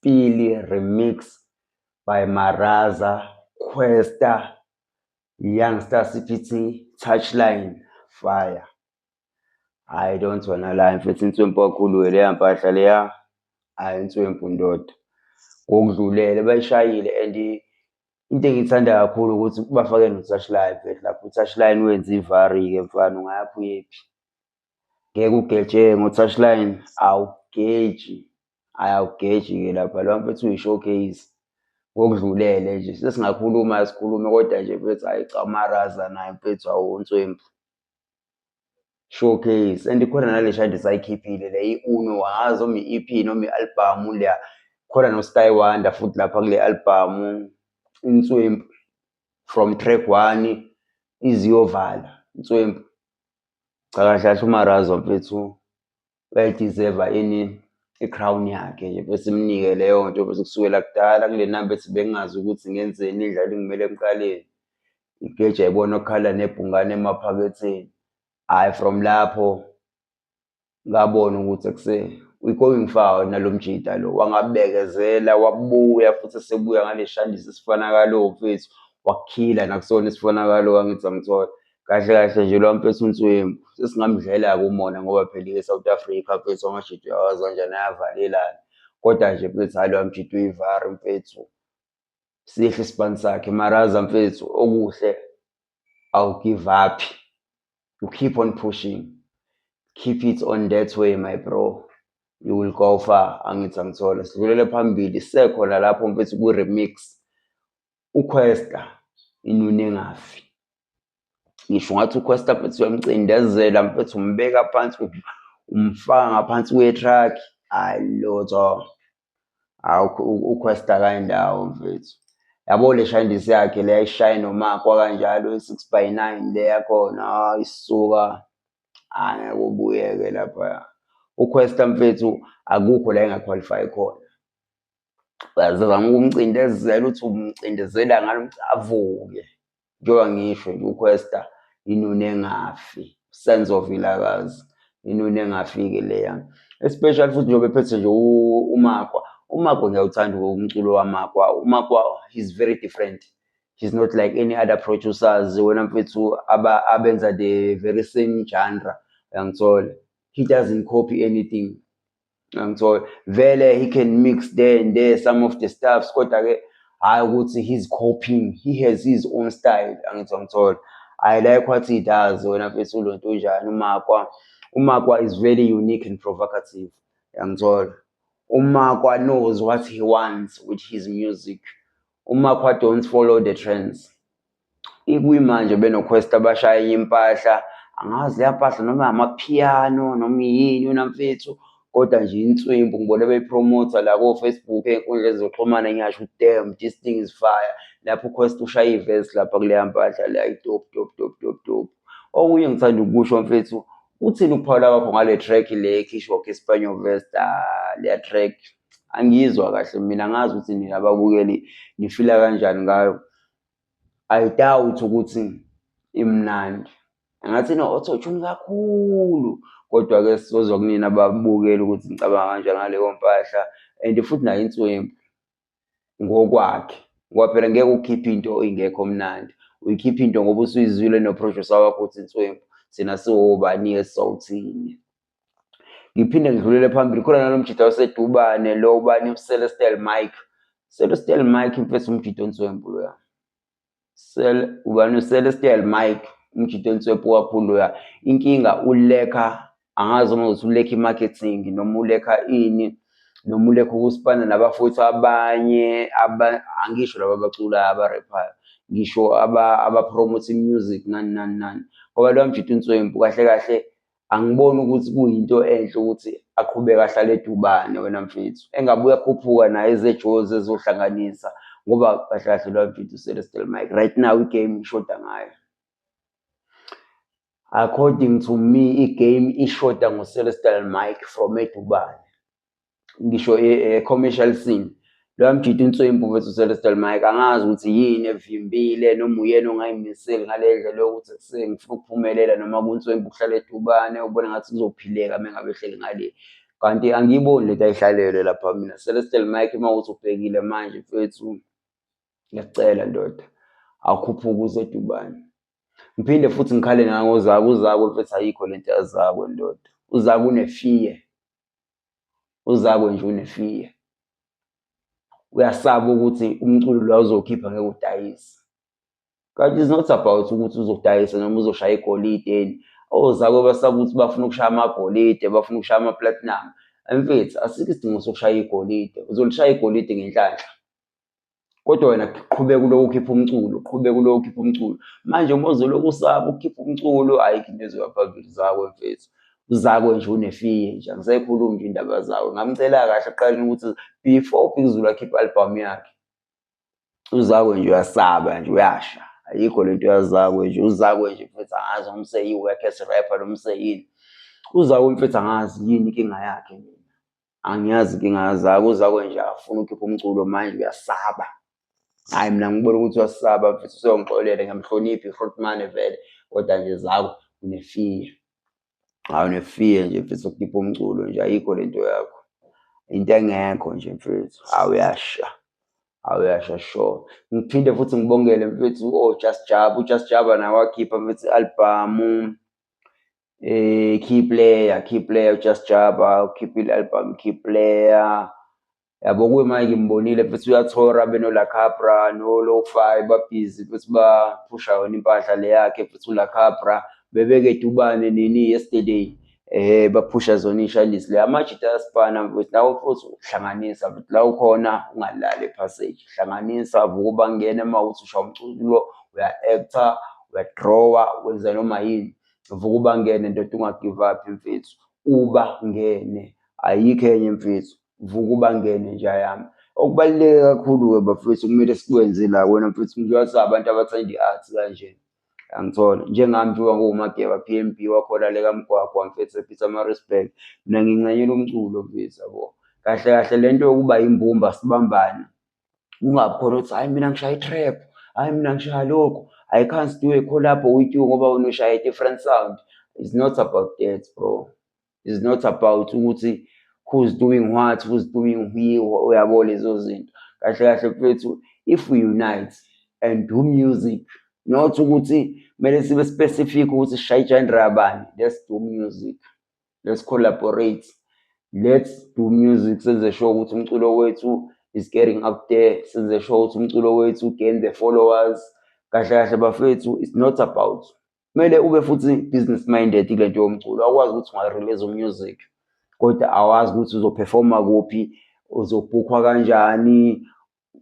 Philly remix by Maraza, Questa, Youngster CPT, Touchline, Fire. I don't wanna lie, mfethu inswempu kakhulu leya mpahla leya, hayi inswempu ndoda. Ngokudlulele bayishayile and into engiyithanda kakhulu ukuthi bafake no-Touchline mfethu lapho u-Touchline wenza ivari-ke mfana ungayaphi uyephi. Ngeke ugeje ngo-Touchline, awugeji, hhayi awugeji-ke lapha lowa mfethu uyi-showcase. Ngokudlulele nje sesingakhuluma sikhulume kodwa nje mfethu hhayi cha uMaraza naye mfethu hawu unswempu. Showcase and khona nale shadi sayikhiphile le i-Uno angazi noma i-EP noma i-album leya, khona no-Sky Wonder futhi lapha kule album inswempu from track 1 iziyovala inswempu. Cha kahle kahle uMaraza mfethu uyayideserve ini i-crown yakhe nje bese simnike leyo nto bese kusukela kudala kule namba ethi bengazi ukuthi ngenzeni idlala ingimele emqaleni. Igeja ibona okhala nebhungane emaphaketheni. Hhayi from lapho ngabona ukuthi we going far nalo mjida lo wangabekezela wabuya futhi sebuya ngale shandisa isifanakalo mfethu wakukhila nakusona isifanakalo angithi angithola. Kahle kahle nje lowa mfethu unswempu sesingamdlela-ke umona ngoba phela e-South Africa mfethu amajidi uyawazi kanjani ayavalelana. Kodwa nje mfethu hhayi lowa mjidi uyivari mfethu. Sihle isibani sakhe Maraza mfethu okuhle awu-give up. You keep on pushing. Keep it on that way my bro. You will go far angithi angithola. Sidlulele phambili sekhona lapho mfethu ku-remix uQuesta inuni engafi. Ngisho ngathi uQuesta mfethu uyamcindezela mfethu umbeka phansi umfaka ngaphansi kwe-truck. Hayi lutho. uQuesta kandawo mfethu. Yabo le shandisi yakhe le ayishaya nomakwa kanjalo i-6x9 le yakhona isuka angeke ubuyeke lapha. uQuesta mfethu akukho la engaqualify khona. Uyazama ukumcindezela uthi umcindezela ngalo avuke. Njengoba ngisho nje uQuesta inuni engafi, sense of ilakazi, inuni engafiki leya. Especially futhi njengoba ephethe nje uMakwa. uMakwa ngiyawuthanda umculo waMakwa. uMakwa he's very different. He's not like any other producers wena mfethu abenza the very same genre, uyangithola. He doesn't copy anything, uyangithola. Vele he can mix there and there some of the stuffs kodwa-ke hhayi ukuthi he's copying, he has his own style, angithi angithola. I like what he does wena mfethu ulonto unjani uMakwa. uMakwa is very unique and provocative, uyangithola. uMakwa knows what he wants with his music. uMakwa don't follow the trends. Ikuyimanje benoQuesta abashaya impahla, angazi leya mpahla noma amapiano noma yini wena mfethu, kodwa nje inswempu ngibona beyipromotha la ko-Facebook ey'nkundleni ezokuxhumana ngisho damn this thing is fire. Lapho uQuesta ushaya ivesi lapha kuleya mpahla leya dope. Okunye ngithanda ukusho mfethu, uthini ukuphawula kwakho ngale track le ekhishwa Espanol Vesta leya track? Angizwa kahle mina ngazi ukuthi nina ababukeli nifila kanjani ngayo. I doubt ukuthi imnandi. Angathi ino-auto-tune kakhulu kodwa-ke sizozwa kunina ababukeli ukuthi ngicabanga kanjani ngaleyo mpahla and futhi nayo inswempu ngokwakhe. Ngoba phela ngeke ukhiphe into ingekho mnandi. Uyikhipha into ngoba usuyizwile no-producer wakho uthi inswempu thina siwobani-ke sizawuthini. Ngiphinde ngidlulele phambili khona nalo mjida wasedubane lo ubani uCelestial Mike. Celestial Mike mfethu umjida onswempu loya. Ubani uCelestial Mike umjida onswempu kakhulu loya. Inkinga ulekha, angazi noma uthi ulekha i-marketing noma ulekha ini noma ulekha ukusipana nabafowethu abanye angisho laba abaculayo abarephayo, ngisho abapromote music nani. Ngoba loya mjida onswempu kahle kahle angiboni ukuthi kuyinto enhle ukuthi aqhubeke ahlale edubane wena mfethu. Engabuye akhuphuka naye ezeJozi ezohlanganisa ngoba kahle kahle loya mfethu uCelestial Mike right now igame ishoda ngayo. According to me igame ishoda ngoCelestial Mike from edubane. Ngisho commercial scene. Loya mjida inswempu mfethu uCelestial Mike angazi ukuthi yini evimbile noma uyena ongayimiseli ngale ndlela yokuthi sengifuna ukuphumelela noma kunswempu ukuhlala edubane ubone ngathi kuzophileka mengabe ehleli ngale. kanti angiyiboni lento ayihlalele lapha mina. Celestial Mike mawuthi ubhekile manje mfethu, ngiyacela ndoda akhuphuke uze Dubane. Ngiphinde futhi ngikhale nangoZakwe. uZakwe mfethu ayikho lento yaZakwe ndoda. uZakwe unefiye, uZakwe nje unefiye. Uyasaba ukuthi umculo lo uzokhipha ngeke udayise. Kanti it's not about ukuthi uzodayisa noma uzoshaya igolide. OZakwe basaba ukuthi bafuna ukushaya amagolide, bafuna ukushaya ama-platinum. Mfethu asikho isidingo sokushaya igolide, uzolishaya igolide ngenhlanhla. Kodwa wena qhubeka uloku ukhipha umculo, qhubeka uloku ukhipha umculo. Manje uma uzoloku usaba ukukhipha umculo, ayikho into ezoya phambili Zakwe mfethu. uZakwe nje unefiye nje, angisayikhulumi nje indaba zawo. Ngamcela kahle aqaleni ukuthi before Big Zulu akhiphe i-album yakhe, uZakwe nje uyasaba nje, uyasha. Ayikho lento yaZakwe nje. uZakwe nje mfethu angazi noma useyi-work as rapper noma useyini. uZakwe mfethu angazi yini inkinga yakhe mina. Angiyazi inkinga yaZakwe. uZakwe nje afuna ukukhipha umculo manje uyasaba. Hayi mina ngibona ukuthi uyasaba mfethu, useyongixolela. Ngiyamhlonipha i-Grootman vele, kodwa nje Zakwe unefiye. Hayi unefiye nje mfethu ukukhipha umculo nje, ayikho lento yakho. Into engekho nje mfethu. Hawu uyasha, hawu uyasha sure. Ngiphinde futhi ngibongele mfethu Just Jabba. uJust Jabba naye wakhipha mfethu i-album Key Player. uJust Jabba ukhipha i-album Key Player. Yabo kuyi-Mike ngimbonile mfethu uyathora benoLa Capra noLo-Fi babhizi futhi baphusha yona impahla le yakhe mfethu uLa Capra bebeke Dubane nini yesterday. Baphusha zona i-Chalice le amajita ayaspana mfethu. Nawe futhi hlanganisa mfethu, la ukhona ungalali ePassage. Hlanganisa, vuka ubangene mawuthi ushaya umculo, uya-actor, uyadrawa, wenza noma yini. Vuka ubangene ndoda, ungagive up mfethu, ubangene. Ayikho enye mfethu, vuka ubangene nje yami. Okubaluleke kakhulu-ke bafethu kumele sikwenze la wena mfethu. Ngiyazi abantu abathanda i-arts kanje, angithola njengami nje wanguMageba PMB wakhona le kaMgwagwa mfethu ePietermaritzburg. Mina ngincanyela umculo mfethu yabo. Kahle kahle lento yokuba yimbumba sibambane, kungabi khona ukuthi hayi mina ngishaya i-trap, hayi mina ngishaya lokhu, I can't do a collab with you ngoba wena ushaya a-different sound. It's not about that bro. It's not about ukuthi who's doing what, who's doing uyabo lezo zinto. Kahle kahle mfethu, if we unite and do music, not ukuthi kumele sibe specific ukuthi sishaye genre yabani. Let's do music, let's collaborate, let's do music. Senze sure ukuthi umculo wethu is getting up there. Senze sure ukuthi umculo wethu gain the followers. Kahle kahle bafethu, it's not about, kumele ube futhi business minded kule nto yomculo. Akwazi ukuthi unga-release music kodwa awazi ukuthi uzoperforma kuphi, uzobhukhwa kanjani.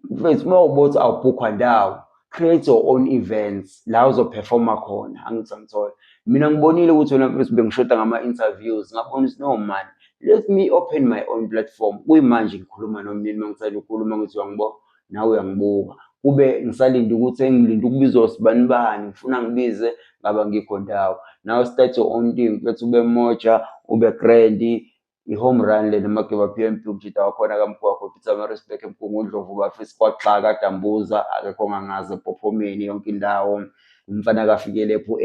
Mfethu uma ubothi awubhukhwa ndawo, create your own events la uzoperforma khona. Angithi angithola mina ngibonile ukuthi wena mfethu bengishoda ngama-interviews, ngabona ukuthi no man, let me open my own platform. Kuyimanje ngikhuluma nomnini mangithanda ukukhuluma ngithi uyangibona nawe uyangibuka, kube ngisalinde ukuthi engilinde ukubizwa sibani bani, ngifuna ngibize ngaba ngikho ndawo. Now start your own thing mfethu, ube moja, ube grand. I-home run le noMageba PMB umjida wakhona kaMgwagwa ePietermaritzburg eMgungundlovu bafethu kwaXhaka kaDambuza akekho ongangazi ePhophoweni yonke indawo. Umfana kafikele lapho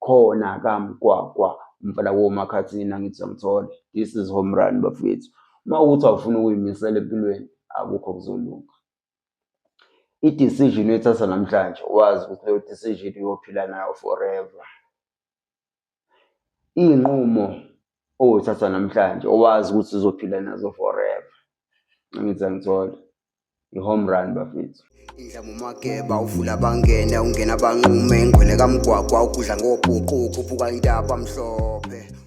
khona kaMgwagwa, umfana woMakhathini. Angithi angithole. This is home run bafethu. Uma ukuthi awufuna ukuyimisela empilweni akukho kuzolunga. I-decision oyithatha namhlanje wazi ukuthi leyo decision uyophila nayo forever. Iy'nqumo oyithatha namhlanje owazi ukuthi uzophila nazo forever. Angithi angithola. I-home run bafethu. Indlamu uMageba uvula bangene, ungena banqume, ngwele kaMgwagwa ukudla ngobhuqu, ukhuphuka intaba mhlophe.